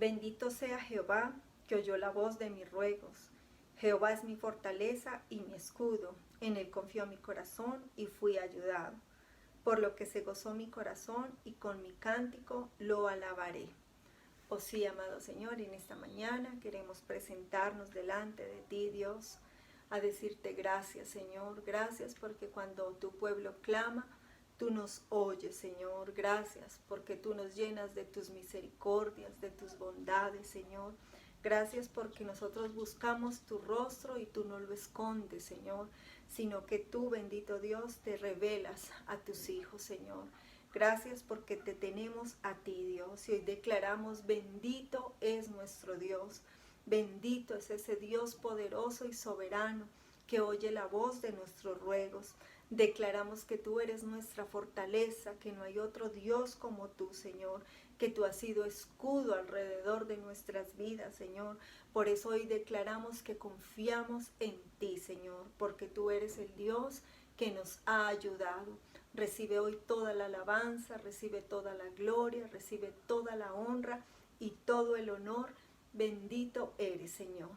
Bendito sea Jehová, que oyó la voz de mis ruegos. Jehová es mi fortaleza y mi escudo. En él confió mi corazón y fui ayudado. Por lo que se gozó mi corazón y con mi cántico lo alabaré. Oh sí, amado Señor, en esta mañana queremos presentarnos delante de ti, Dios, a decirte gracias, Señor. Gracias porque cuando tu pueblo clama, tú nos oyes, Señor. Gracias porque tú nos llenas de tus misericordias, de tus bondades, Señor. Gracias porque nosotros buscamos tu rostro y tú no lo escondes, Señor, sino que tú, bendito Dios, te revelas a tus hijos, Señor. Gracias porque te tenemos a ti, Dios, y hoy declaramos: bendito es nuestro Dios. Bendito es ese Dios poderoso y soberano que oye la voz de nuestros ruegos. Declaramos que tú eres nuestra fortaleza, que no hay otro Dios como tú, Señor, que tú has sido escudo alrededor de nuestras vidas, Señor. Por eso hoy declaramos que confiamos en ti, Señor, porque tú eres el Dios que nos ha ayudado. Recibe hoy toda la alabanza, recibe toda la gloria, recibe toda la honra y todo el honor. Bendito eres, Señor.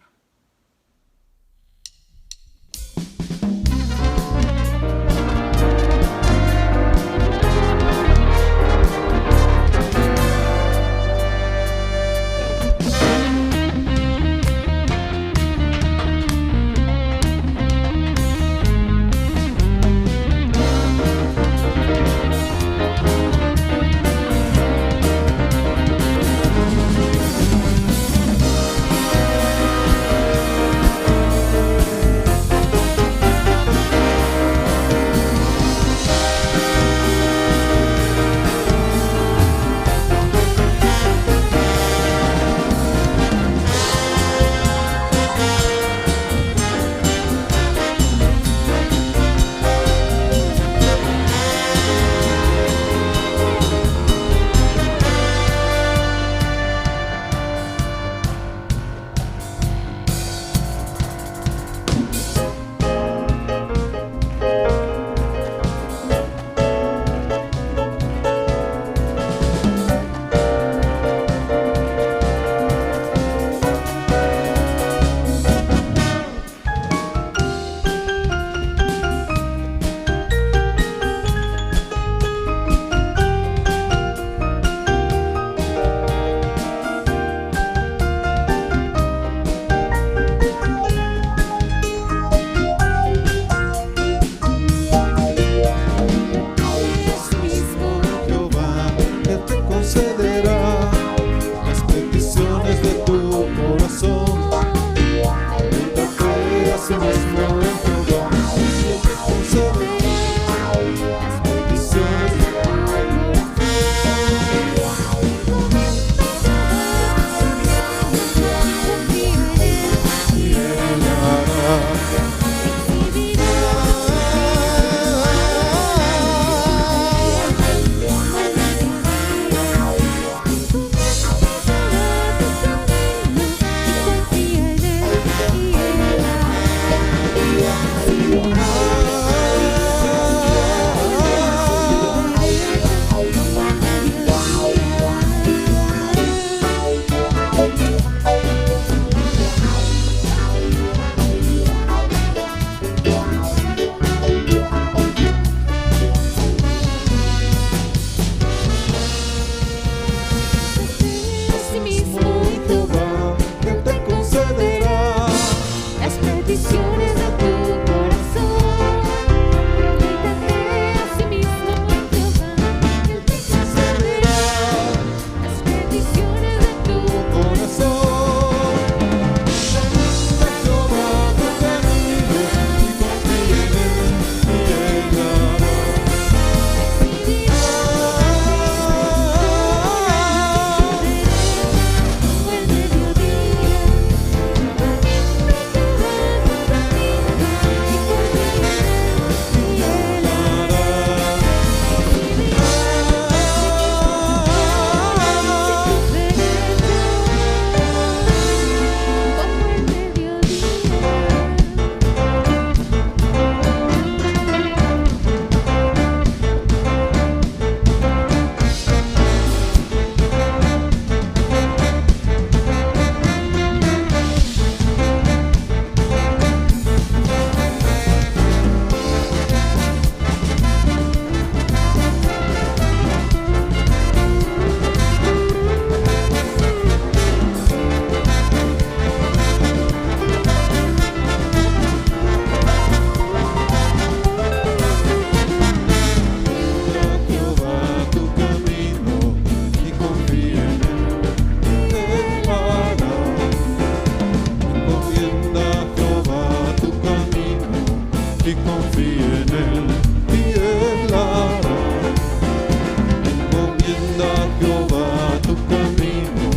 Jehová tu camino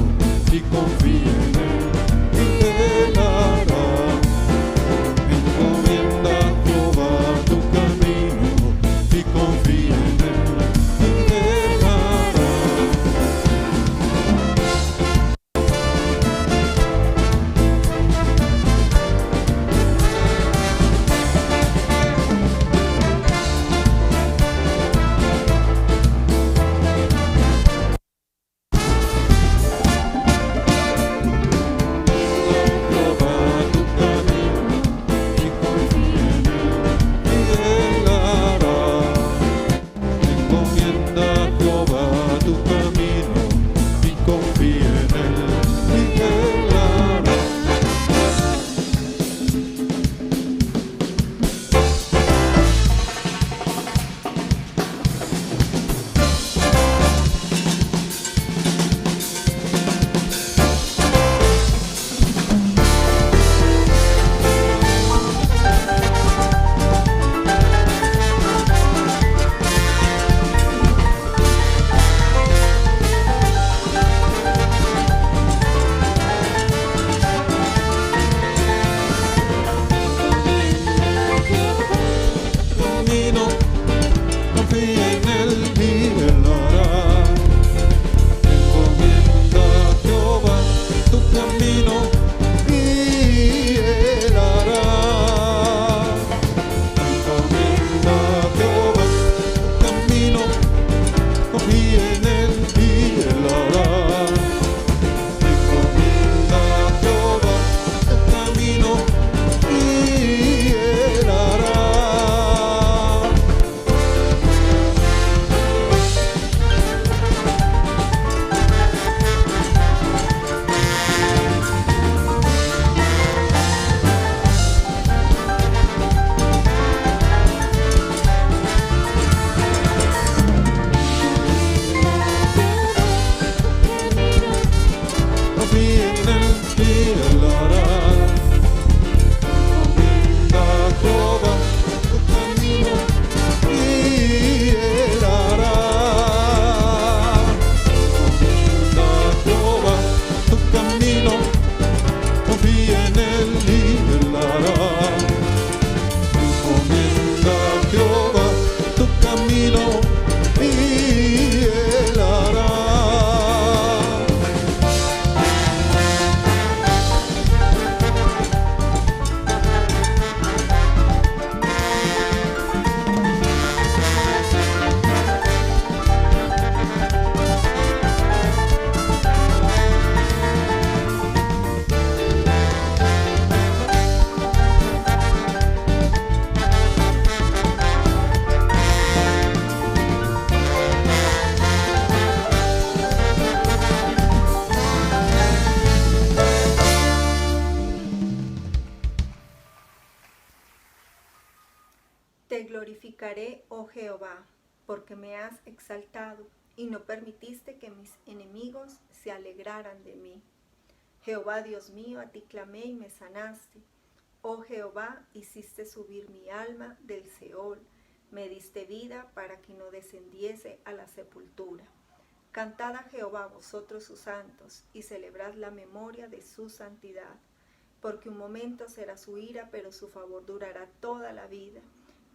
y confía en él y él hará. Encomienda a Jehová tu camino y confía en él y él hará. Te glorificaré, oh Jehová, porque me has exaltado y no permitiste que mis enemigos se alegraran de mí. Jehová Dios mío, a ti clamé y me sanaste. Oh Jehová, hiciste subir mi alma del Seol, me diste vida para que no descendiese a la sepultura. Cantad a Jehová vosotros sus santos, y celebrad la memoria de su santidad. Porque un momento será su ira, pero su favor durará toda la vida.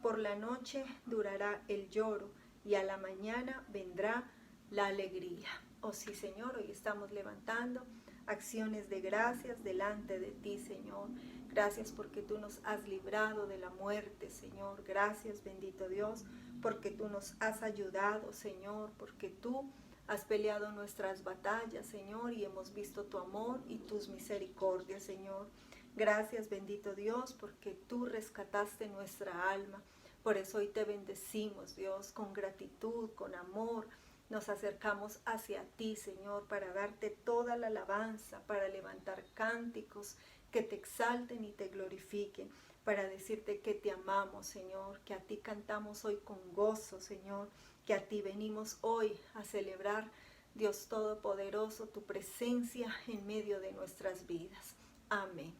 Por la noche durará el lloro, y a la mañana vendrá la alegría. Oh sí, Señor, hoy estamos levantando acciones de gracias delante de ti, Señor. Gracias porque tú nos has librado de la muerte, Señor. Gracias, bendito Dios, porque tú nos has ayudado, Señor, porque tú has peleado nuestras batallas, Señor, y hemos visto tu amor y tus misericordias, Señor. Gracias, bendito Dios, porque tú rescataste nuestra alma. Por eso hoy te bendecimos, Dios, con gratitud, con amor. Nos acercamos hacia ti, Señor, para darte toda la alabanza, para levantar cánticos que te exalten y te glorifiquen, para decirte que te amamos, Señor, que a ti cantamos hoy con gozo, Señor, que a ti venimos hoy a celebrar, Dios Todopoderoso, tu presencia en medio de nuestras vidas. Amén.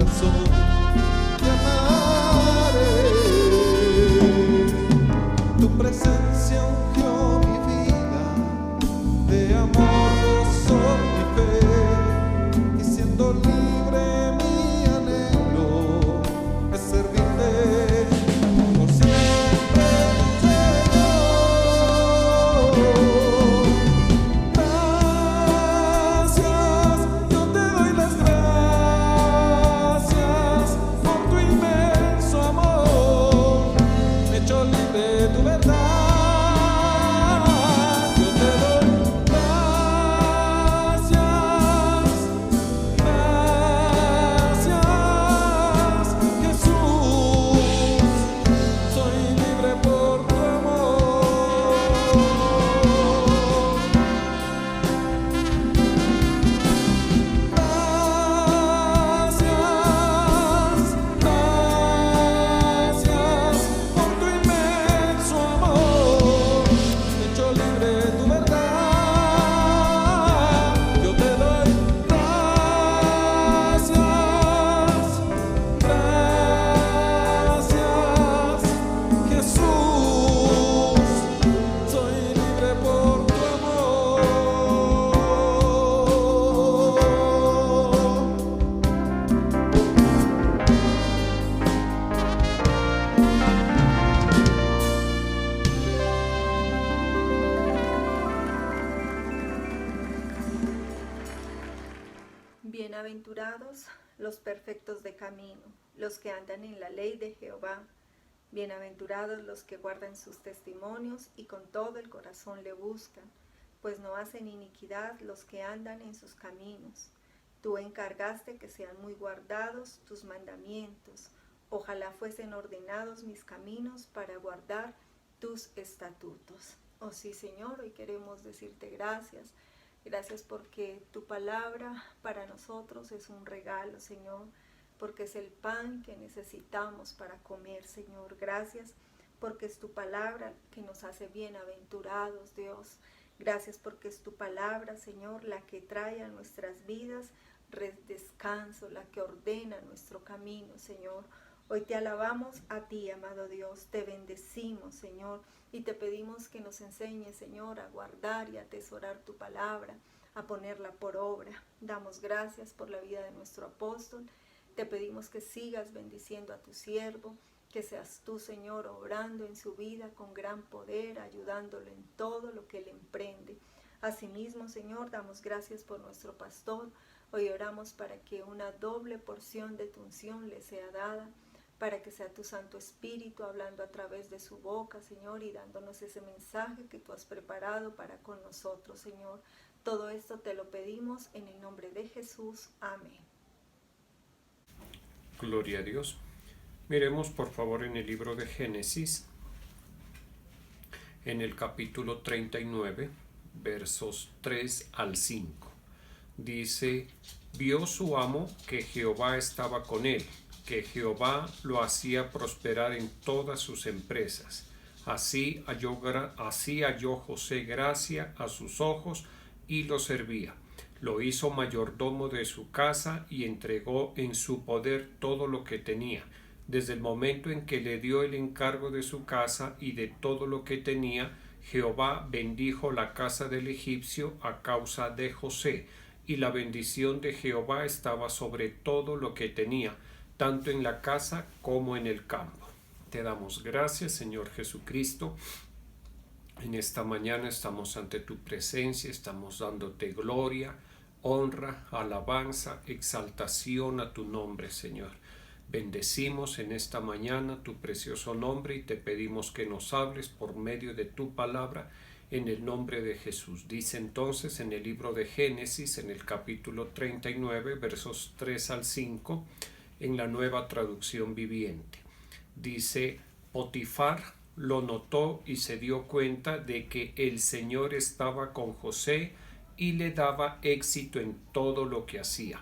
razón de amaré. Tu presencia ungió mi vida, de amor gozo mi fe, y siendo libre mi anhelo es servirte por siempre, Señor. Gracias, yo te doy las gracias por tu inmenso amor, me hecho libre de tu verdad. Yo te doy gracias, gracias, Jesús, soy libre por tu amor. Gracias por tu inmenso amor, me hecho libre de tu verdad. Yo te doy gracias, gracias, Jesús, soy libre por tu amor. Bienaventurados los perfectos de camino, los que andan en la ley de Jehová. Bienaventurados los que guardan sus testimonios y con todo el corazón le buscan, pues no hacen iniquidad los que andan en sus caminos. Tú encargaste que sean muy guardados tus mandamientos. Ojalá fuesen ordenados mis caminos para guardar tus estatutos. Oh sí, Señor, hoy queremos decirte gracias. Gracias porque tu palabra para nosotros es un regalo, Señor, porque es el pan que necesitamos para comer, Señor. Gracias porque es tu palabra que nos hace bienaventurados, Dios. Gracias porque es tu palabra, Señor, la que trae a nuestras vidas descanso, la que ordena nuestro camino, Señor. Hoy te alabamos a ti, amado Dios, te bendecimos, Señor, y te pedimos que nos enseñes, Señor, a guardar y atesorar tu palabra, a ponerla por obra. Damos gracias por la vida de nuestro apóstol. Te pedimos que sigas bendiciendo a tu siervo, que seas tú, Señor, obrando en su vida con gran poder, ayudándolo en todo lo que él emprende. Asimismo, Señor, damos gracias por nuestro pastor. Hoy oramos para que una doble porción de tu unción le sea dada, para que sea tu Santo Espíritu hablando a través de su boca, Señor, y dándonos ese mensaje que tú has preparado para con nosotros, Señor. Todo esto te lo pedimos en el nombre de Jesús. Amén. Gloria a Dios. Miremos por favor en el libro de Génesis, en el capítulo 39, versos 3 al 5. Dice: vio su amo que Jehová estaba con él, que Jehová lo hacía prosperar en todas sus empresas. Así halló José gracia a sus ojos y lo servía. Lo hizo mayordomo de su casa y entregó en su poder todo lo que tenía. Desde el momento en que le dio el encargo de su casa y de todo lo que tenía, Jehová bendijo la casa del egipcio a causa de José, y la bendición de Jehová estaba sobre todo lo que tenía, tanto en la casa como en el campo. Te damos gracias, Señor Jesucristo. En esta mañana estamos ante tu presencia, estamos dándote gloria, honra, alabanza, exaltación a tu nombre, Señor. Bendecimos en esta mañana tu precioso nombre y te pedimos que nos hables por medio de tu palabra en el nombre de Jesús. Dice entonces en el libro de Génesis, en el capítulo 39, versos 3 al 5, en la Nueva Traducción Viviente. Dice: Potifar lo notó y se dio cuenta de que el Señor estaba con José y le daba éxito en todo lo que hacía.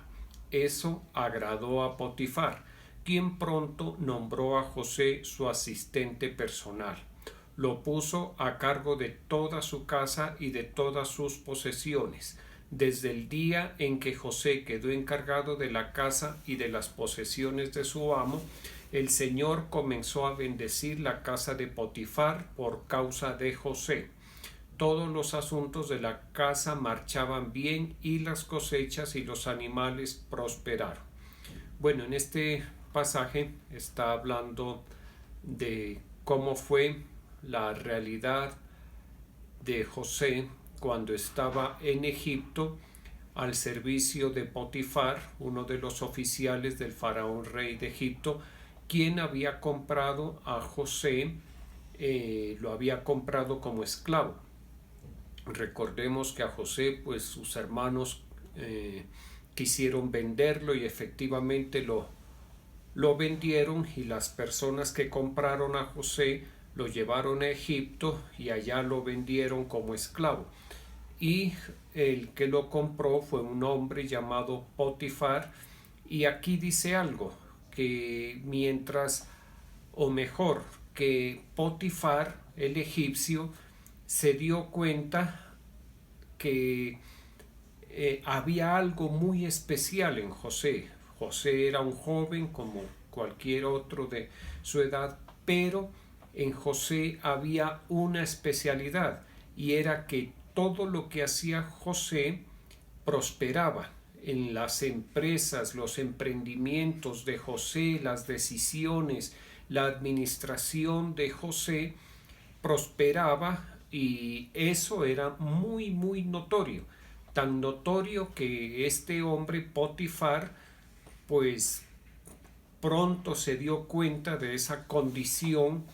Eso agradó a Potifar, quien pronto nombró a José su asistente personal. Lo puso a cargo de toda su casa y de todas sus posesiones. Desde el día en que José quedó encargado de la casa y de las posesiones de su amo, el Señor comenzó a bendecir la casa de Potifar por causa de José. Todos los asuntos de la casa marchaban bien y las cosechas y los animales prosperaron. Bueno, en este pasaje está hablando de cómo fue la realidad de José cuando estaba en Egipto al servicio de Potifar, uno de los oficiales del faraón rey de Egipto, quien había comprado a José, lo había comprado como esclavo. Recordemos que a José, pues sus hermanos quisieron venderlo y efectivamente lo vendieron, y las personas que compraron a José lo llevaron a Egipto y allá lo vendieron como esclavo. Y el que lo compró fue un hombre llamado Potifar, y aquí dice algo, que mientras, o mejor, que Potifar, el egipcio, se dio cuenta que había algo muy especial en José. José era un joven como cualquier otro de su edad, pero en José había una especialidad, y era que todo lo que hacía José prosperaba. En las empresas, los emprendimientos de José, las decisiones, la administración de José prosperaba, y eso era muy muy notorio, tan notorio que este hombre Potifar pues pronto se dio cuenta de esa condición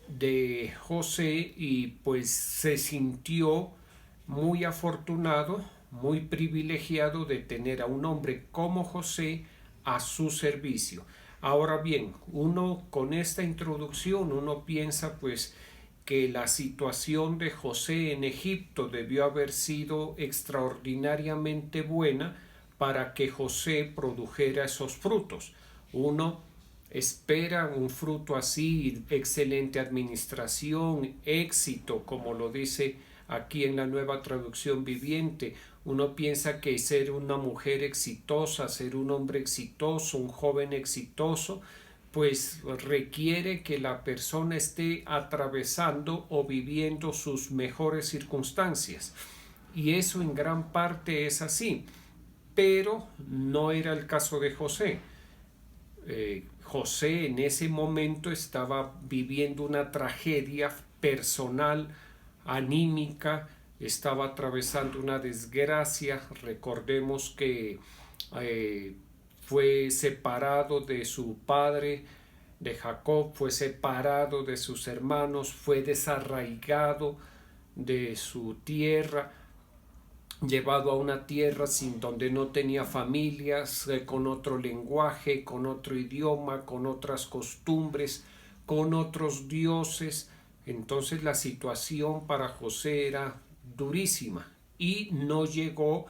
de José, y pues se sintió muy afortunado, muy privilegiado de tener a un hombre como José a su servicio. Ahora bien, uno con esta introducción, uno piensa pues que la situación de José en Egipto debió haber sido extraordinariamente buena para que José produjera esos frutos. Uno espera un fruto así, excelente administración, éxito, como lo dice aquí en la Nueva Traducción Viviente. Uno piensa que ser una mujer exitosa, ser un hombre exitoso, un joven exitoso, pues requiere que la persona esté atravesando o viviendo sus mejores circunstancias. Y eso en gran parte es así, pero no era el caso de José. José en ese momento estaba viviendo una tragedia personal, anímica, estaba atravesando una desgracia. Recordemos que fue separado de su padre, de Jacob, fue separado de sus hermanos, fue desarraigado de su tierra, llevado a una tierra sin donde no tenía familias, con otro lenguaje, con otro idioma, con otras costumbres, con otros dioses. Entonces la situación para José era durísima, y no llegó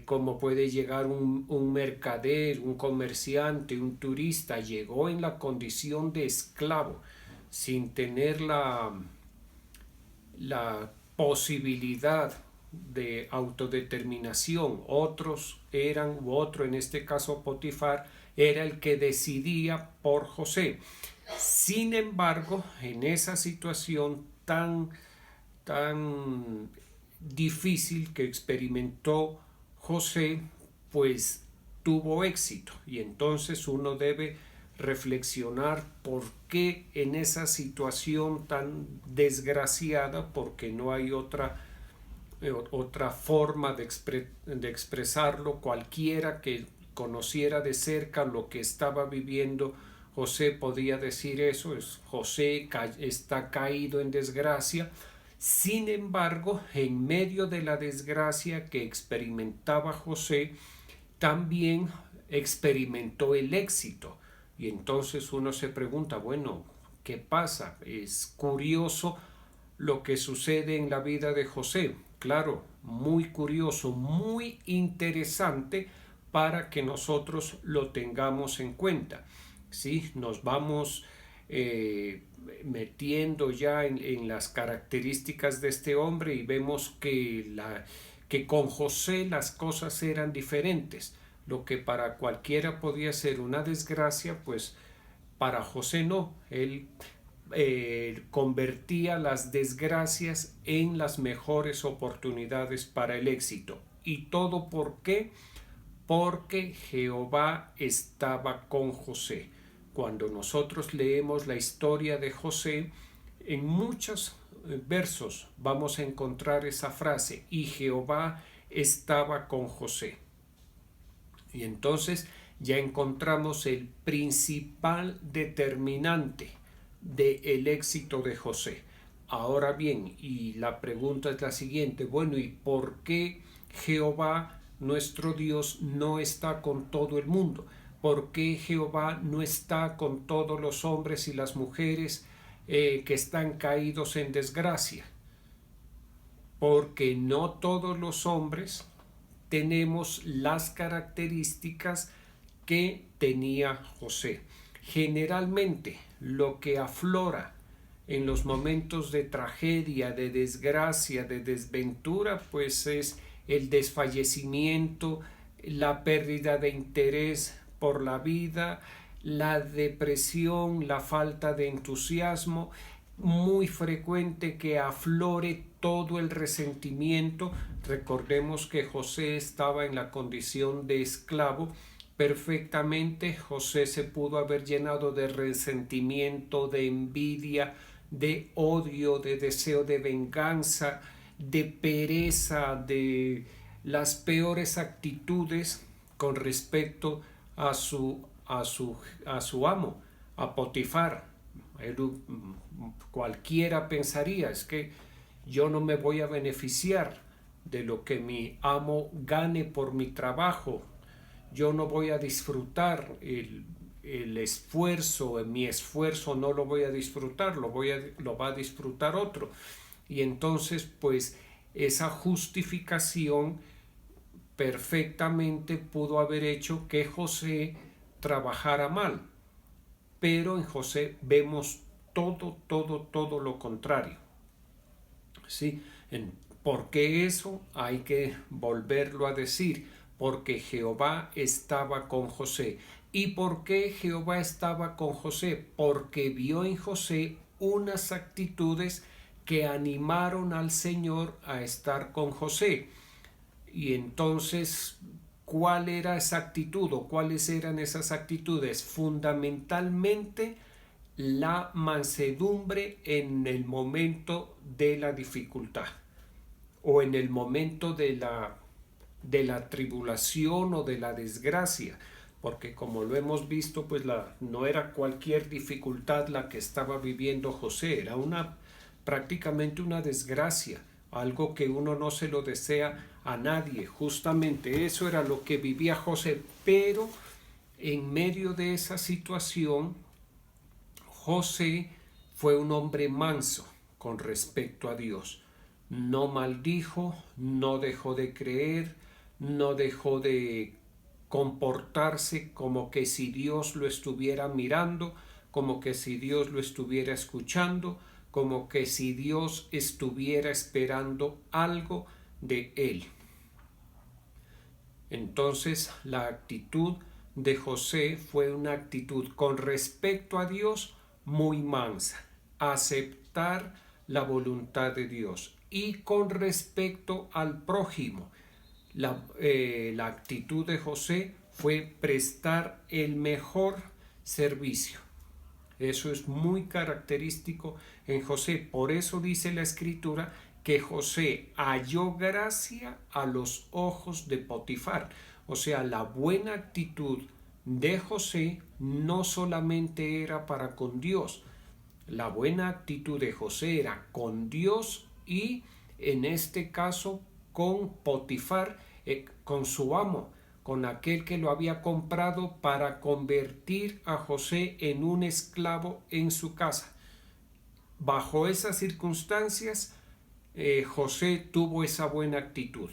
como puede llegar un mercader, un comerciante, un turista. Llegó en la condición de esclavo, sin tener la posibilidad de autodeterminación. Otros eran, u otro, en este caso Potifar, era el que decidía por José. Sin embargo, en esa situación tan difícil que experimentó José, pues tuvo éxito. Y entonces uno debe reflexionar por qué en esa situación tan desgraciada, porque no hay otra forma de expresarlo. Cualquiera que conociera de cerca lo que estaba viviendo José podía decir eso. José está caído en desgracia. Sin embargo, en medio de la desgracia que experimentaba José, también experimentó el éxito. Y entonces uno se pregunta, bueno, ¿qué pasa? Es curioso lo que sucede en la vida de José. Claro, muy curioso, muy interesante para que nosotros lo tengamos en cuenta. ¿Sí? Nos vamos metiendo ya en las características de este hombre, y vemos que que con José las cosas eran diferentes. Lo que para cualquiera podía ser una desgracia, pues para José no. Él convertía las desgracias en las mejores oportunidades para el éxito. ¿Y todo por qué? Porque Jehová estaba con José. Cuando nosotros leemos la historia de José, en muchos versos vamos a encontrar esa frase: y Jehová estaba con José. Y entonces ya encontramos el principal determinante del éxito de José. Ahora bien, y la pregunta es la siguiente: bueno, ¿y por qué Jehová nuestro Dios no está con todo el mundo? ¿Por qué Jehová no está con todos los hombres y las mujeres que están caídos en desgracia? Porque no todos los hombres tenemos las características que tenía José. Generalmente lo que aflora en los momentos de tragedia, de desgracia, de desventura, pues es el desfallecimiento, la pérdida de interés por la vida, la depresión, la falta de entusiasmo. Muy frecuente que aflore todo el resentimiento. Recordemos que José estaba en la condición de esclavo. Perfectamente José se pudo haber llenado de resentimiento, de envidia, de odio, de deseo de venganza, de pereza, de las peores actitudes con respecto a su amo, a Potifar. Cualquiera pensaría: es que yo no me voy a beneficiar de lo que mi amo gane por mi trabajo, yo no voy a disfrutar el esfuerzo, mi esfuerzo no lo voy a disfrutar, lo va a disfrutar otro. Y entonces pues esa justificación perfectamente pudo haber hecho que José trabajara mal, pero en José vemos todo lo contrario. ¿Sí? ¿Por qué eso? Hay que volverlo a decir: porque Jehová estaba con José. ¿Y por qué Jehová estaba con José? Porque vio en José unas actitudes que animaron al Señor a estar con José. Y entonces, ¿cuál era esa actitud o cuáles eran esas actitudes? Fundamentalmente la mansedumbre en el momento de la dificultad o en el momento de la tribulación o de la desgracia, porque como lo hemos visto, pues no era cualquier dificultad la que estaba viviendo José, era prácticamente una desgracia, algo que uno no se lo desea a nadie. Justamente eso era lo que vivía José, pero en medio de esa situación José fue un hombre manso con respecto a Dios. No maldijo, no dejó de creer, no dejó de comportarse como que si Dios lo estuviera mirando, como que si Dios lo estuviera escuchando, como que si Dios estuviera esperando algo de él. Entonces la actitud de José fue una actitud con respecto a Dios muy mansa, aceptar la voluntad de Dios. Y con respecto al prójimo, la actitud de José fue prestar el mejor servicio. Eso es muy característico en José. Por eso dice la Escritura que José halló gracia a los ojos de Potifar. O sea, la buena actitud de José no solamente era para con Dios. La buena actitud de José era con Dios y en este caso con Potifar, con su amo, con aquel que lo había comprado para convertir a José en un esclavo en su casa. Bajo esas circunstancias, José tuvo esa buena actitud.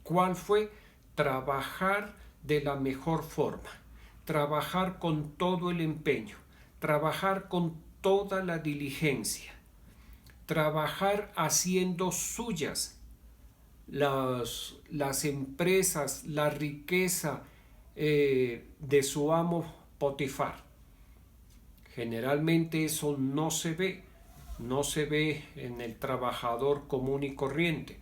¿Cuál fue? Trabajar de la mejor forma, trabajar con todo el empeño, trabajar con toda la diligencia, trabajar haciendo suyas las empresas, la riqueza de su amo Potifar. Generalmente eso no se ve en el trabajador común y corriente.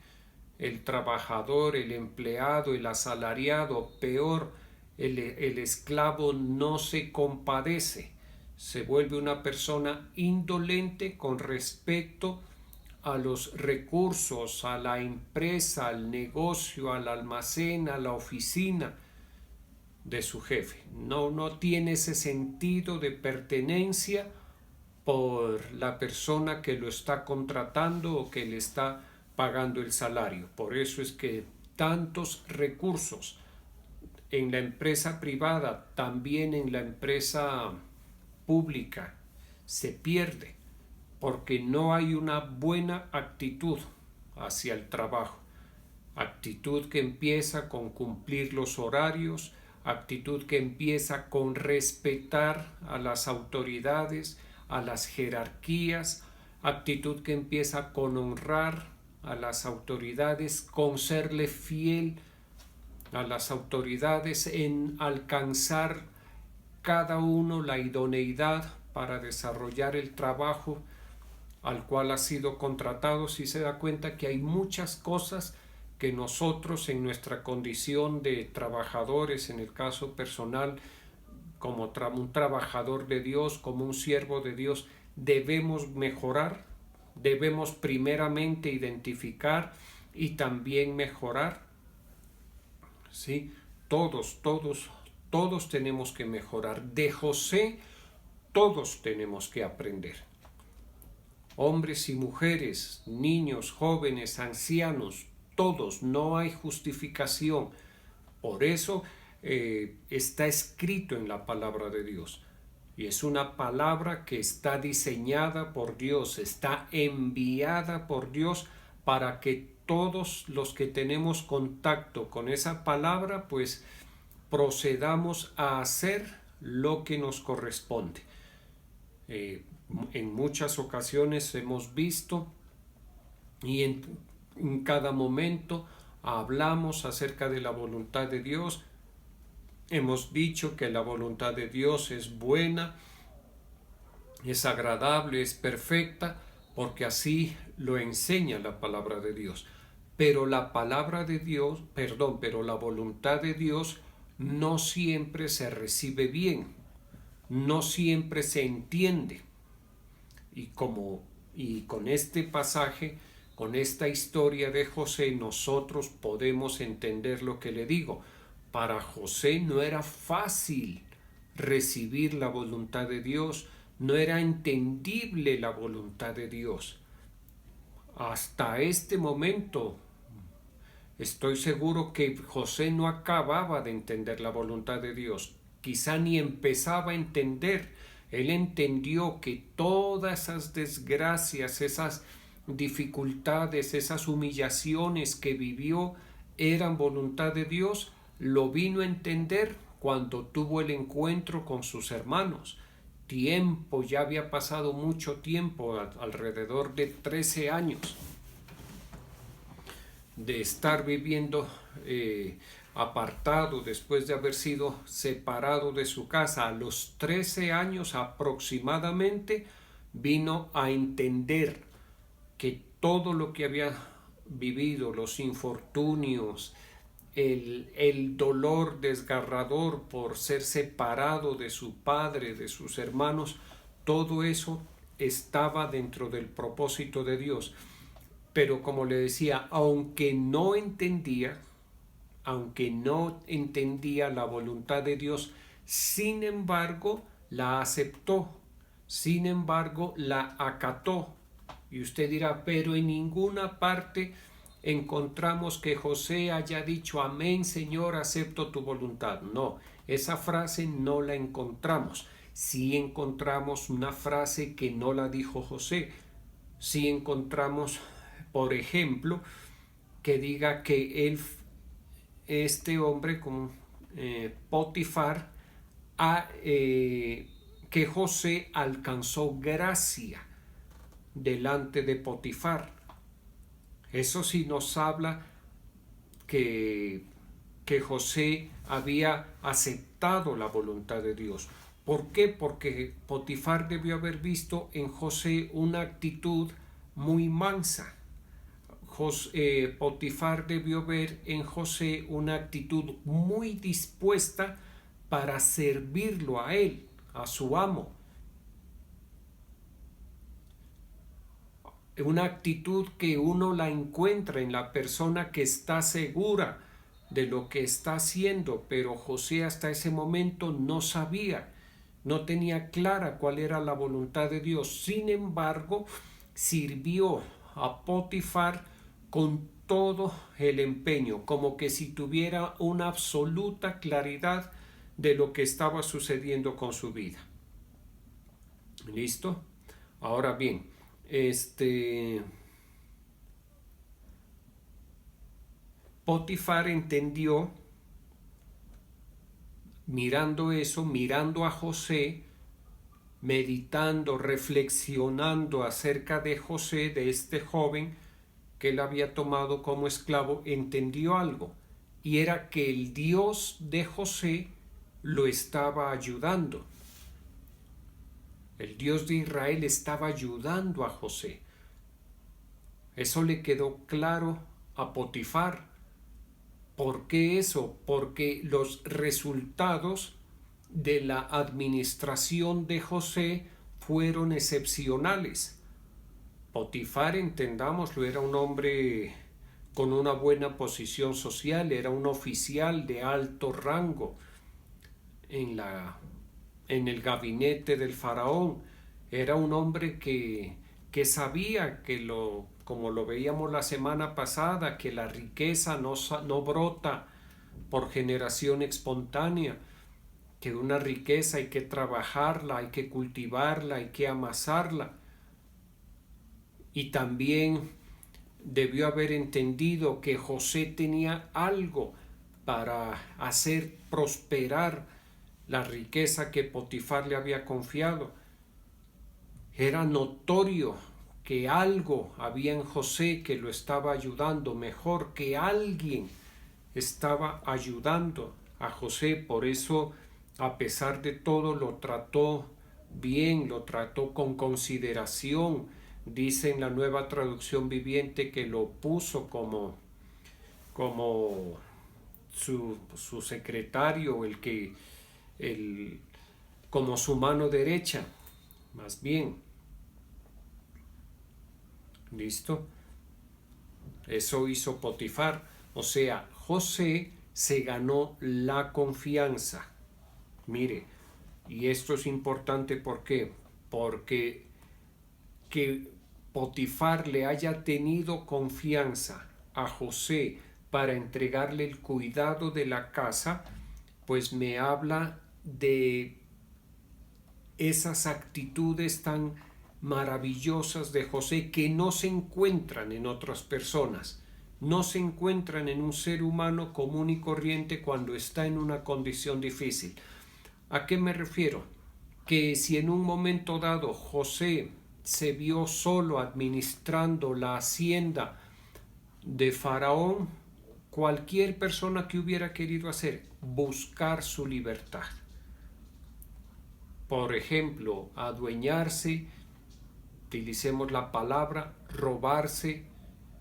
El trabajador, el empleado, el asalariado, peor, el esclavo no se compadece, se vuelve una persona indolente con respecto a los recursos, a la empresa, al negocio, al almacén, a la oficina de su jefe. No tiene ese sentido de pertenencia por la persona que lo está contratando o que le está pagando el salario. Por eso es que tantos recursos en la empresa privada, también en la empresa pública, se pierde porque no hay una buena actitud hacia el trabajo. Actitud que empieza con cumplir los horarios, actitud que empieza con respetar a las autoridades, a las jerarquías, actitud que empieza con honrar a las autoridades, con serle fiel a las autoridades, en alcanzar cada uno la idoneidad para desarrollar el trabajo al cual ha sido contratado. Si se da cuenta que hay muchas cosas que nosotros en nuestra condición de trabajadores, en el caso personal, como un trabajador de Dios, como un siervo de Dios, debemos mejorar, debemos primeramente identificar y también mejorar. ¿Sí? Todos tenemos que mejorar. De José todos tenemos que aprender. Hombres y mujeres, niños, jóvenes, ancianos, todos, no hay justificación. Por eso está escrito en la palabra de Dios. Y es una palabra que está diseñada por Dios, está enviada por Dios para que todos los que tenemos contacto con esa palabra, pues procedamos a hacer lo que nos corresponde. En muchas ocasiones hemos visto y en cada momento hablamos acerca de la voluntad de Dios. Hemos dicho que la voluntad de Dios es buena, es agradable, es perfecta, porque así lo enseña la palabra de Dios. Pero la palabra de Dios, pero la voluntad de Dios no siempre se recibe bien, no siempre se entiende. Y con este pasaje, con esta historia de José, nosotros podemos entender lo que le digo. Para José no era fácil recibir la voluntad de Dios, no era entendible la voluntad de Dios. Hasta este momento estoy seguro que José no acababa de entender la voluntad de Dios, quizá ni empezaba a entender. Él entendió que todas esas desgracias, esas dificultades, esas humillaciones que vivió eran voluntad de Dios. Lo vino a entender cuando tuvo el encuentro con sus hermanos. Ya había pasado mucho tiempo, alrededor de 13 años de estar viviendo apartado después de haber sido separado de su casa. A los 13 años aproximadamente vino a entender que todo lo que había vivido, los infortunios, el dolor desgarrador por ser separado de su padre, de sus hermanos, todo eso estaba dentro del propósito de Dios. Pero como le decía, aunque no entendía la voluntad de Dios, sin embargo la aceptó, sin embargo la acató. Y usted dirá, pero en ninguna parte encontramos que José haya dicho, amén, Señor, acepto tu voluntad. No, esa frase no la encontramos. Sí encontramos una frase que no la dijo José. Sí encontramos, por ejemplo, que diga que este hombre con Potifar, que José alcanzó gracia delante de Potifar. Eso sí nos habla que José había aceptado la voluntad de Dios. ¿Por qué? Porque Potifar debió haber visto en José una actitud muy mansa. Potifar debió ver en José una actitud muy dispuesta para servirlo a él, a su amo. Una actitud que uno la encuentra en la persona que está segura de lo que está haciendo, pero José hasta ese momento no sabía, no tenía clara cuál era la voluntad de Dios. Sin embargo, sirvió a Potifar con todo el empeño, como que si tuviera una absoluta claridad de lo que estaba sucediendo con su vida. ¿Listo? Ahora bien, Potifar entendió, mirando eso, mirando a José, meditando, reflexionando acerca de José, de este joven que él había tomado como esclavo, entendió algo, y era que el Dios de José lo estaba ayudando. El Dios de Israel estaba ayudando a José. Eso le quedó claro a Potifar. ¿Por qué eso? Porque los resultados de la administración de José fueron excepcionales. Potifar, entendámoslo, era un hombre con una buena posición social, era un oficial de alto rango en el gabinete del faraón. Era un hombre que sabía que como lo veíamos la semana pasada, que la riqueza no brota por generación espontánea, que una riqueza hay que trabajarla, hay que cultivarla, hay que amasarla. Y también debió haber entendido que José tenía algo para hacer prosperar la riqueza que Potifar le había confiado. Era notorio que algo había en José que lo estaba ayudando, mejor que alguien estaba ayudando a José. Por eso, a pesar de todo, lo trató bien, lo trató con consideración. Dice en la Nueva Traducción Viviente que lo puso como su secretario, como su mano derecha, más bien. ¿Listo? Eso hizo Potifar. O sea, José se ganó la confianza. Mire, y esto es importante, ¿por qué? Porque que Potifar le haya tenido confianza a José para entregarle el cuidado de la casa, pues me habla de esas actitudes tan maravillosas de José que no se encuentran en otras personas, no se encuentran en un ser humano común y corriente cuando está en una condición difícil. ¿A qué me refiero? Que si en un momento dado José se vio solo administrando la hacienda de Faraón, cualquier persona que hubiera querido hacer, buscar su libertad. Por ejemplo, adueñarse, utilicemos la palabra, robarse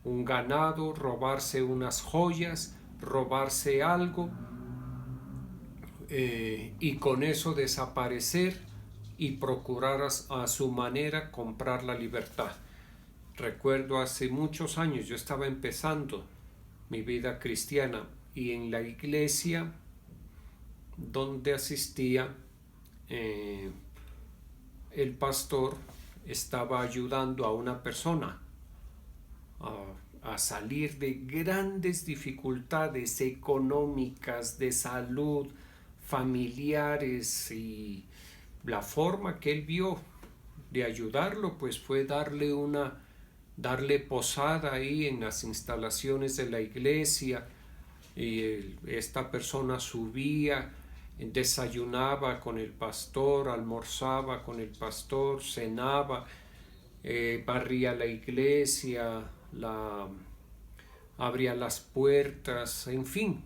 un ganado, robarse unas joyas, robarse algo, y con eso desaparecer y procurar a su manera comprar la libertad. Recuerdo hace muchos años, yo estaba empezando mi vida cristiana y en la iglesia donde asistía, el pastor estaba ayudando a una persona a salir de grandes dificultades económicas, de salud, familiares, y la forma que él vio de ayudarlo pues fue darle posada ahí en las instalaciones de la iglesia. Y esta persona subía, desayunaba con el pastor, almorzaba con el pastor, cenaba, barría la iglesia, abría las puertas, en fin,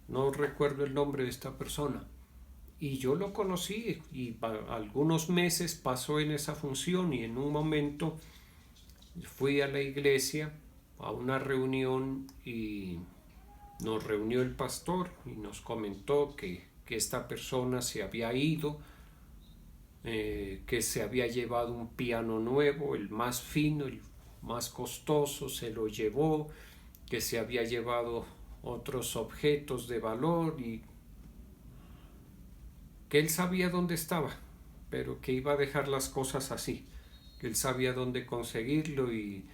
no recuerdo el nombre de esta persona. Y yo lo conocí y algunos meses pasó en esa función, y en un momento fui a la iglesia a una reunión y nos reunió el pastor y nos comentó que esta persona se había ido, que se había llevado un piano nuevo, el más fino, el más costoso, se lo llevó, que se había llevado otros objetos de valor y que él sabía dónde estaba, pero que iba a dejar las cosas así, que él sabía dónde conseguirlo y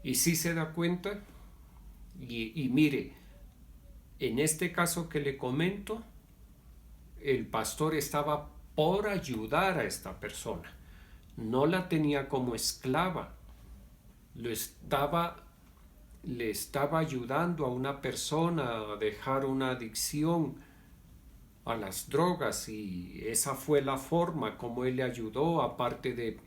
sí se da cuenta. Y mire, en este caso que le comento, el pastor estaba por ayudar a esta persona, no la tenía como esclava, le estaba ayudando a una persona a dejar una adicción a las drogas, y esa fue la forma como él le ayudó, aparte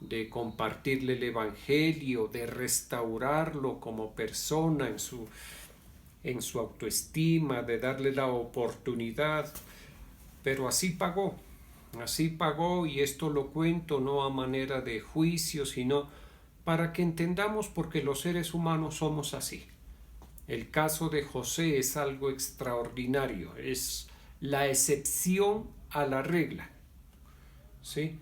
de compartirle el evangelio, de restaurarlo como persona en su autoestima, de darle la oportunidad. Pero así pagó, y esto lo cuento no a manera de juicio, sino para que entendamos porque los seres humanos somos así. El caso de José es algo extraordinario, es la excepción a la regla, ¿sí?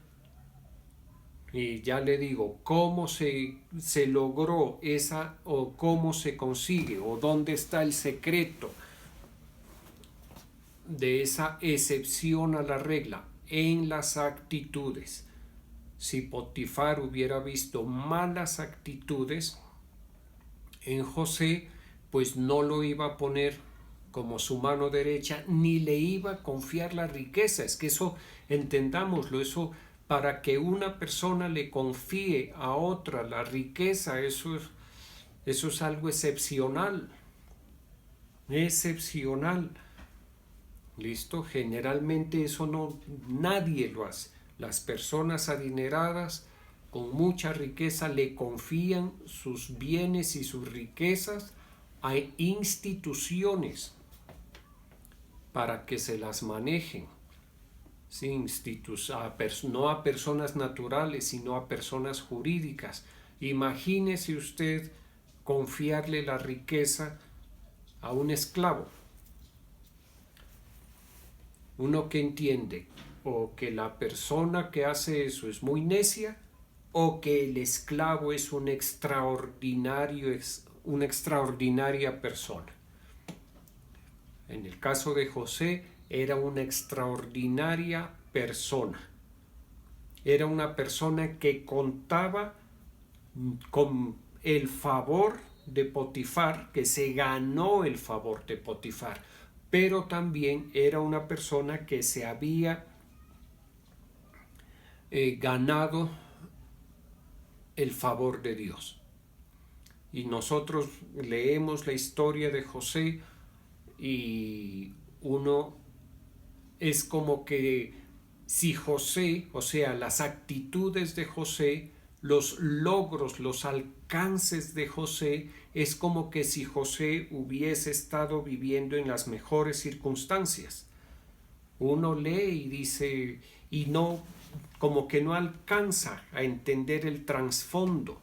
Y ya le digo, cómo se logró esa, o cómo se consigue, o dónde está el secreto de esa excepción a la regla, en las actitudes. Si Potifar hubiera visto malas actitudes en José, pues no lo iba a poner como su mano derecha, ni le iba a confiar la riqueza. Es que eso, entendámoslo, eso, para que una persona le confíe a otra la riqueza, eso es algo excepcional. ¿Listo? Generalmente eso nadie lo hace. Las personas adineradas con mucha riqueza le confían sus bienes y sus riquezas a instituciones para que se las manejen. Sí, no a personas naturales, sino a personas jurídicas. Imagínese usted confiarle la riqueza a un esclavo. Uno que entiende o que la persona que hace eso es muy necia, o que el esclavo es una extraordinaria persona. En el caso de José era una extraordinaria persona. Era una persona que contaba con el favor de Potifar, que se ganó el favor de Potifar, pero también era una persona que se había ganado el favor de Dios. Y nosotros leemos la historia de José y uno es como que si José, o sea, las actitudes de José, los logros, los alcances de José, es como que si José hubiese estado viviendo en las mejores circunstancias. Uno lee y dice, y no, como que no alcanza a entender el trasfondo.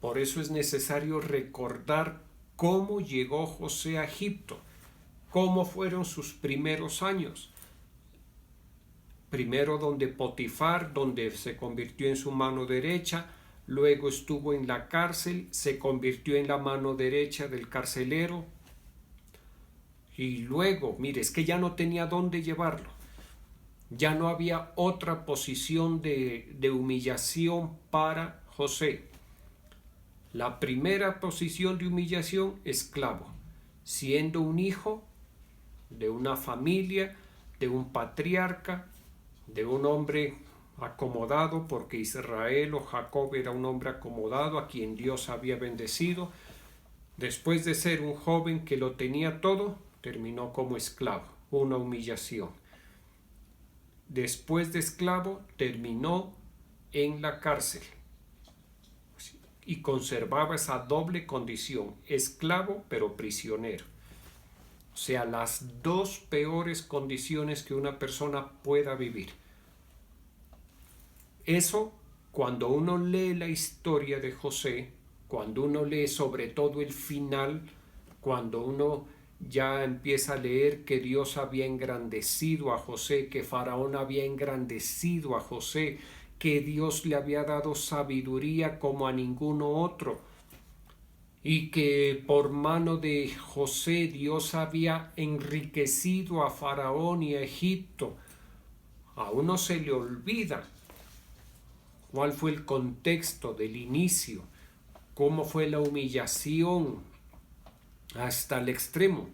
Por eso es necesario recordar cómo llegó José a Egipto, cómo fueron sus primeros años. Primero donde Potifar, donde se convirtió en su mano derecha, luego estuvo en la cárcel, se convirtió en la mano derecha del carcelero, y luego, mire, es que ya no tenía dónde llevarlo, ya no había otra posición de humillación para José. La primera posición de humillación, esclavo, siendo un hijo de una familia, de un patriarca, de un hombre acomodado, porque Israel o Jacob era un hombre acomodado a quien Dios había bendecido. Después de ser un joven que lo tenía todo, terminó como esclavo, una humillación. Después de esclavo, terminó en la cárcel. y conservaba esa doble condición, esclavo pero prisionero. O sea, las dos peores condiciones que una persona pueda vivir. Eso, cuando uno lee la historia de José, cuando uno lee sobre todo el final, cuando uno ya empieza a leer que Dios había engrandecido a José, que Faraón había engrandecido a José, que Dios le había dado sabiduría como a ninguno otro, y que por mano de José Dios había enriquecido a Faraón y a Egipto, a uno se le olvida cuál fue el contexto del inicio, cómo fue la humillación hasta el extremo.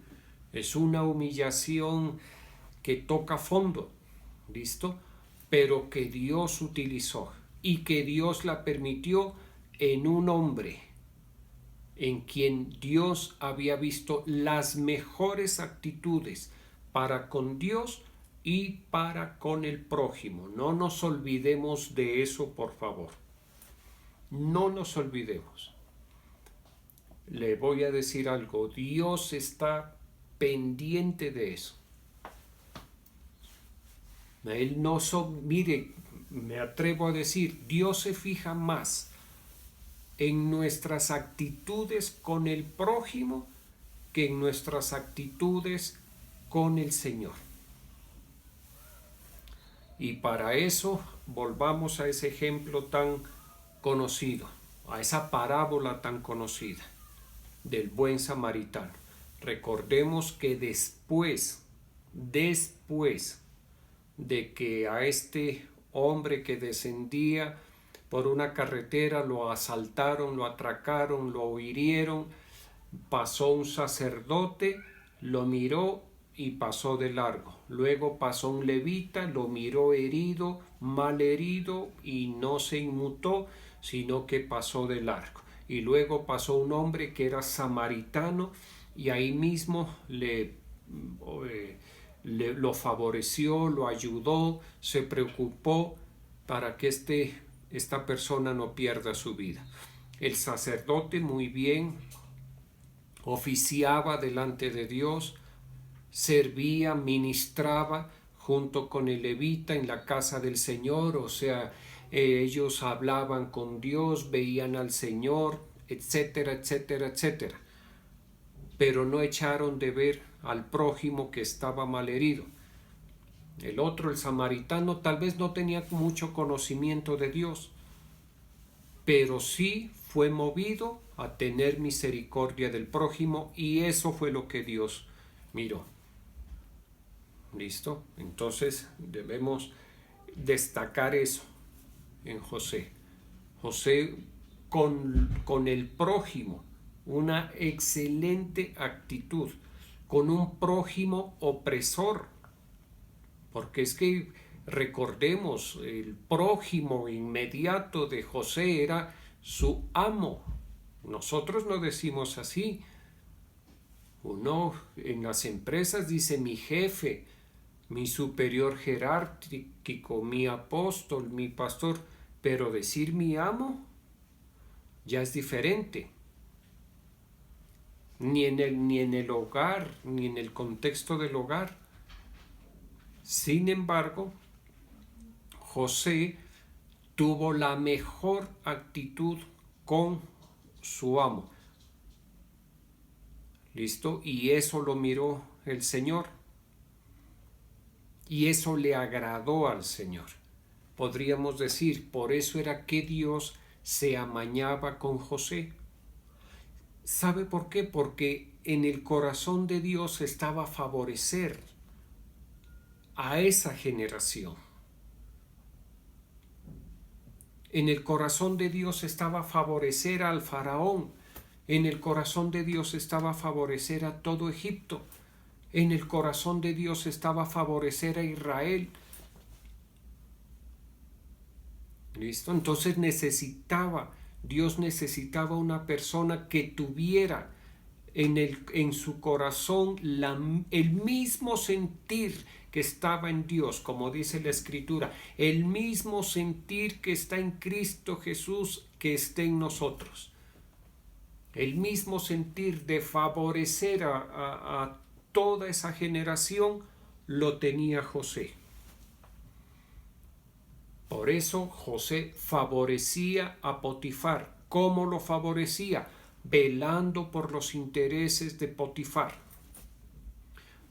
Es una humillación que toca fondo, ¿listo? Pero que Dios utilizó y que Dios la permitió en un hombre en quien Dios había visto las mejores actitudes para con Dios y para con el prójimo. No nos olvidemos de eso, por favor. No nos olvidemos. Le voy a decir algo. Dios está pendiente de eso. Él no mire, me atrevo a decir, Dios se fija más en nuestras actitudes con el prójimo que en nuestras actitudes con el Señor. Y para eso volvamos a ese ejemplo tan conocido, a esa parábola tan conocida del buen samaritano. Recordemos que después de que a este hombre que descendía por una carretera lo asaltaron, lo atracaron, lo hirieron, pasó un sacerdote, lo miró y pasó de largo. Luego pasó un levita, lo miró herido, mal herido, y no se inmutó, sino que pasó de largo. Y luego pasó un hombre que era samaritano, y ahí mismo lo favoreció, lo ayudó, se preocupó para que esta persona no pierda su vida. El sacerdote muy bien oficiaba delante de Dios, servía, ministraba junto con el levita en la casa del Señor, o sea, ellos hablaban con Dios, veían al Señor, etcétera, etcétera, etcétera. Pero no echaron de ver al prójimo que estaba malherido. El otro, el samaritano, tal vez no tenía mucho conocimiento de Dios, pero sí fue movido a tener misericordia del prójimo, y eso fue lo que Dios miró. ¿Listo? Entonces debemos destacar eso en José. José con el prójimo, una excelente actitud, con un prójimo opresor, porque es que recordemos, el prójimo inmediato de José era su amo. Nosotros no decimos así. Uno en las empresas dice mi jefe, mi superior jerárquico, mi apóstol, mi pastor, pero decir mi amo ya es diferente. Ni en el hogar, ni en el contexto del hogar. Sin embargo, José tuvo la mejor actitud con su amo. ¿Listo? Y eso lo miró el Señor. Y eso le agradó al Señor. Podríamos decir, por eso era que Dios se amañaba con José. ¿Sabe por qué? Porque en el corazón de Dios estaba favorecer a esa generación. En el corazón de Dios estaba favorecer al faraón. En el corazón de Dios estaba favorecer a todo Egipto. En el corazón de Dios estaba favorecer a Israel. ¿Listo? Entonces Dios necesitaba una persona que tuviera en su corazón el mismo sentir que estaba en Dios, como dice la Escritura, el mismo sentir que está en Cristo Jesús, que esté en nosotros. El mismo sentir de favorecer a toda esa generación lo tenía José. Por eso José favorecía a Potifar. ¿Cómo lo favorecía? Velando por los intereses de Potifar.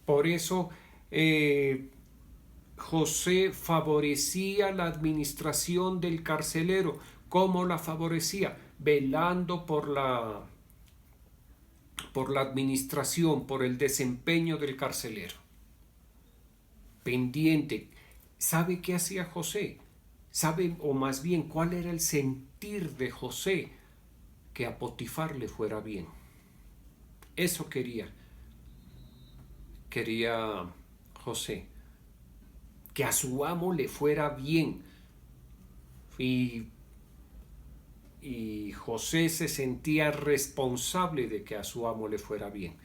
Por eso José favorecía la administración del carcelero. ¿Cómo la favorecía? Velando por la administración, por el desempeño del carcelero. Pendiente. ¿Sabe qué hacía José? ¿Sabe, o más bien, cuál era el sentir de José? Que a Potifar le fuera bien. Eso quería José. Que a su amo le fuera bien. Y José se sentía responsable de que a su amo le fuera bien.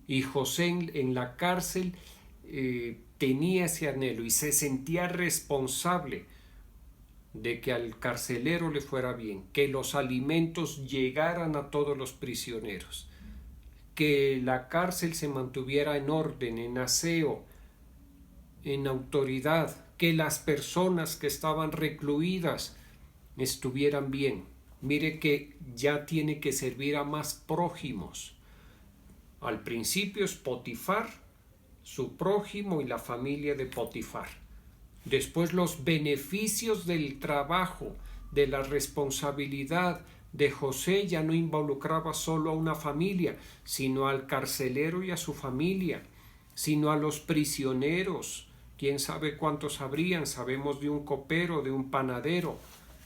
Y José en la cárcel tenía ese anhelo y se sentía responsable de que al carcelero le fuera bien, que los alimentos llegaran a todos los prisioneros, que la cárcel se mantuviera en orden, en aseo, en autoridad, que las personas que estaban recluidas estuvieran bien. Mire que ya tiene que servir a más prójimos. Al principio es Potifar, su prójimo y la familia de Potifar. Después los beneficios del trabajo, de la responsabilidad de José ya no involucraba solo a una familia, sino al carcelero y a su familia, sino a los prisioneros. ¿Quién sabe cuántos habrían? Sabemos de un copero, de un panadero.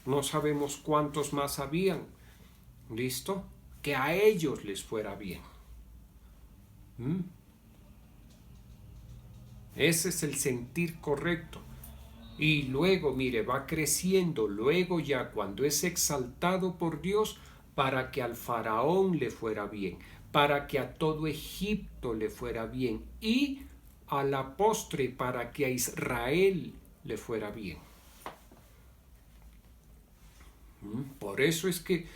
No sabemos cuántos más habían. ¿Listo? Que a ellos les fuera bien. Ese es el sentir correcto. Y luego, mire, va creciendo. Luego ya cuando es exaltado por Dios, para que al faraón le fuera bien, para que a todo Egipto le fuera bien y a la postre para que a Israel le fuera bien. Por eso es que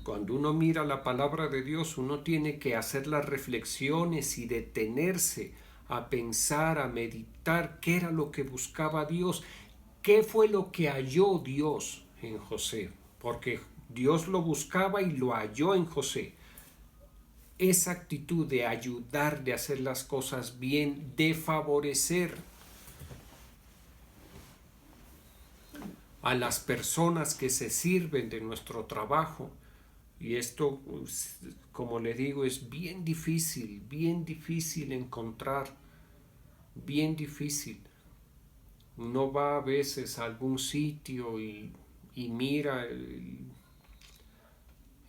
cuando uno mira la palabra de Dios, uno tiene que hacer las reflexiones y detenerse a pensar, a meditar qué era lo que buscaba Dios, qué fue lo que halló Dios en José, porque Dios lo buscaba y lo halló en José. Esa actitud de ayudar, de hacer las cosas bien, de favorecer a las personas que se sirven de nuestro trabajo. Y esto, como le digo, es bien difícil encontrar, bien difícil. Uno va a veces a algún sitio y mira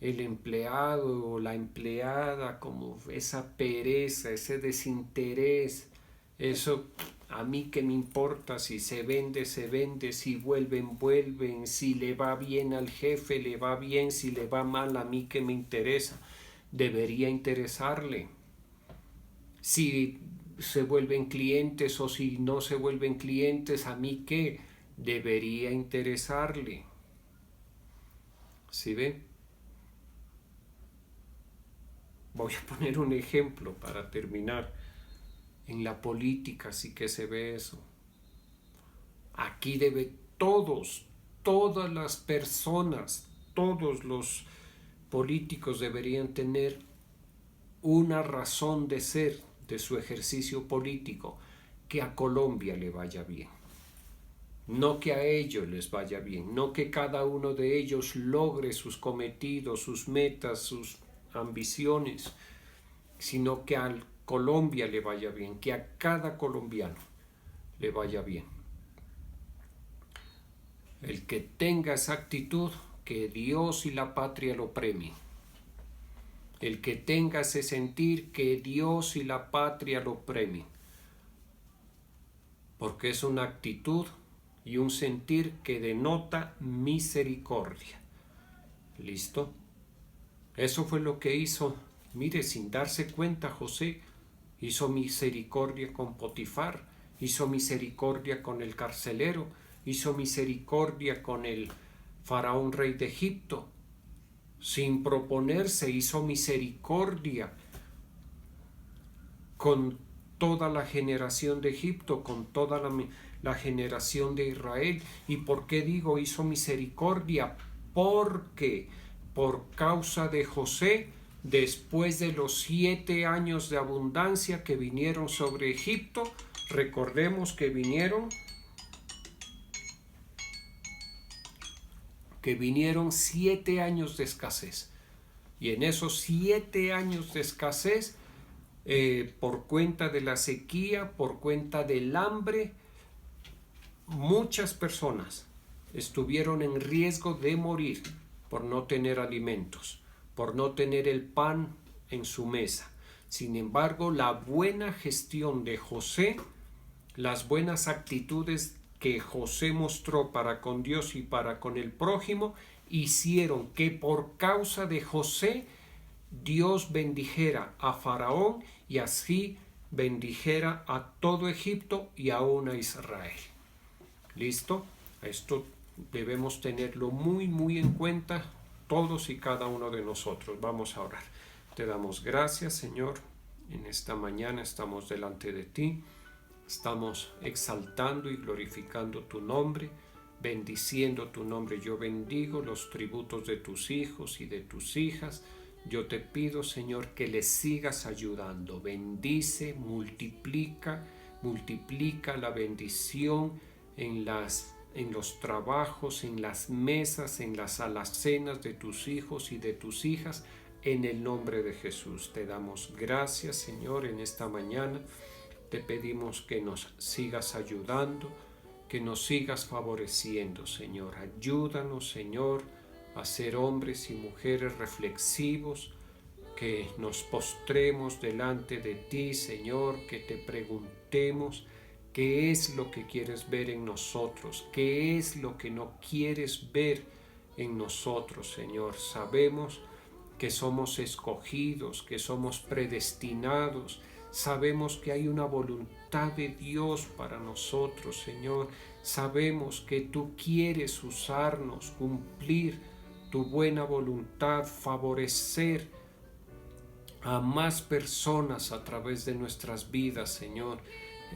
el empleado o la empleada como esa pereza, ese desinterés. Eso, a mí qué me importa, si se vende, si vuelven, si le va bien al jefe, le va bien, si le va mal, a mí qué me interesa. Debería interesarle. Si se vuelven clientes o si no se vuelven clientes, a mí qué, debería interesarle. ¿Sí ve? Voy a poner un ejemplo para terminar. En la política sí que se ve eso. Aquí todas las personas, todos los políticos deberían tener una razón de ser de su ejercicio político, que a Colombia le vaya bien. No que a ellos les vaya bien, no que cada uno de ellos logre sus cometidos, sus metas, sus ambiciones, sino que a Colombia le vaya bien, que a cada colombiano le vaya bien. El que tenga esa actitud, que Dios y la patria lo premien. El que tenga ese sentir, que Dios y la patria lo premien. Porque es una actitud y un sentir que denota misericordia. ¿Listo? Eso fue lo que hizo, mire, sin darse cuenta José, hizo misericordia con Potifar, hizo misericordia con el carcelero, hizo misericordia con el Faraón, rey de Egipto, sin proponerse, hizo misericordia con toda la generación de Egipto, con toda la generación de Israel. ¿Y por qué digo hizo misericordia? Porque por causa de José, después de los 7 años de abundancia que vinieron sobre Egipto, recordemos que vinieron 7 años de escasez. Y en esos 7 años de escasez, por cuenta de la sequía, por cuenta del hambre, muchas personas estuvieron en riesgo de morir por no tener alimentos, por no tener el pan en su mesa. Sin embargo, la buena gestión de José, las buenas actitudes que José mostró para con Dios y para con el prójimo, hicieron que por causa de José Dios bendijera a Faraón y así bendijera a todo Egipto y aún a Israel. ¿Listo? Esto debemos tenerlo muy en cuenta todos y cada uno de nosotros. Vamos a orar. Te damos gracias, Señor. En esta mañana estamos delante de ti. Estamos exaltando y glorificando tu nombre, bendiciendo tu nombre. Yo bendigo los tributos de tus hijos y de tus hijas. Yo te pido, Señor, que les sigas ayudando. Bendice, multiplica la bendición en los trabajos, en las mesas, en las alacenas de tus hijos y de tus hijas, en el nombre de Jesús. Te damos gracias, Señor, en esta mañana. Te pedimos que nos sigas ayudando, que nos sigas favoreciendo, Señor. Ayúdanos, Señor, a ser hombres y mujeres reflexivos, que nos postremos delante de ti, Señor, que te preguntemos qué es lo que quieres ver en nosotros, qué es lo que no quieres ver en nosotros, Señor. Sabemos que somos escogidos, que somos predestinados. Sabemos que hay una voluntad de Dios para nosotros, Señor. Sabemos que tú quieres usarnos, cumplir tu buena voluntad, favorecer a más personas a través de nuestras vidas, Señor.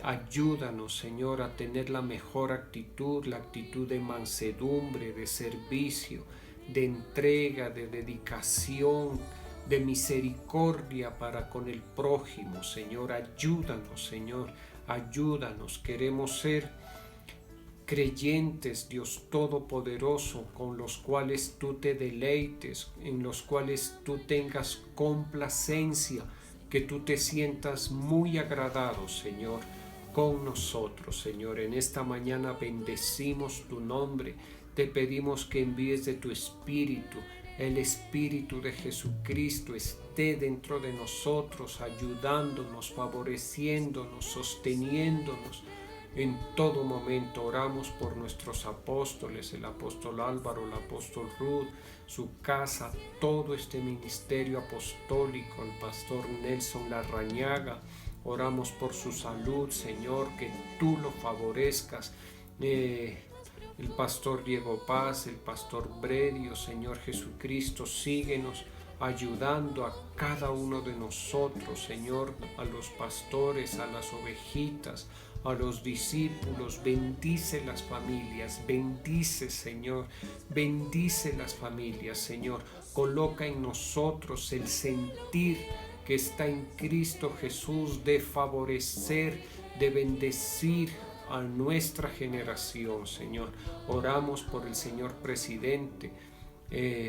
Ayúdanos, Señor, a tener la mejor actitud, la actitud de mansedumbre, de servicio, de entrega, de dedicación, de misericordia para con el prójimo, Señor. Ayúdanos, Señor, ayúdanos. Queremos ser creyentes, Dios Todopoderoso, con los cuales tú te deleites, en los cuales tú tengas complacencia, que tú te sientas muy agradado, Señor, con nosotros, Señor. En esta mañana bendecimos tu nombre. Te pedimos que envíes de tu Espíritu. El Espíritu de Jesucristo esté dentro de nosotros, ayudándonos, favoreciéndonos, sosteniéndonos. En todo momento oramos por nuestros apóstoles, el apóstol Álvaro, el apóstol Ruth, su casa, todo este ministerio apostólico, el pastor Nelson Larrañaga. Oramos por su salud, Señor, que tú lo favorezcas. El pastor Diego Paz, el pastor Bredio, Señor Jesucristo, síguenos ayudando a cada uno de nosotros, Señor, a los pastores, a las ovejitas, a los discípulos. Bendice las familias, bendice, Señor, bendice las familias, Señor. Coloca en nosotros el sentir que está en Cristo Jesús de favorecer, de bendecir a nuestra generación, Señor. Oramos por el señor presidente,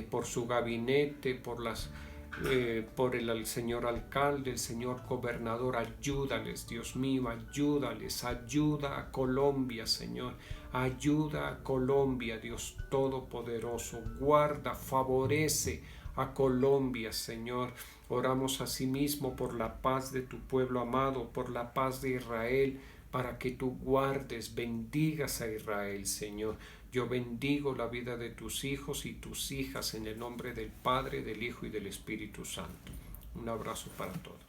por su gabinete, por el señor alcalde, el señor gobernador. Ayúdales, Dios mío, ayúdales. Ayuda a Colombia, Señor. Ayuda a Colombia, Dios Todopoderoso. Guarda, favorece a Colombia, Señor. Oramos asimismo por la paz de tu pueblo amado, por la paz de Israel, para que tú guardes, bendigas a Israel, Señor. Yo bendigo la vida de tus hijos y tus hijas en el nombre del Padre, del Hijo y del Espíritu Santo. Un abrazo para todos.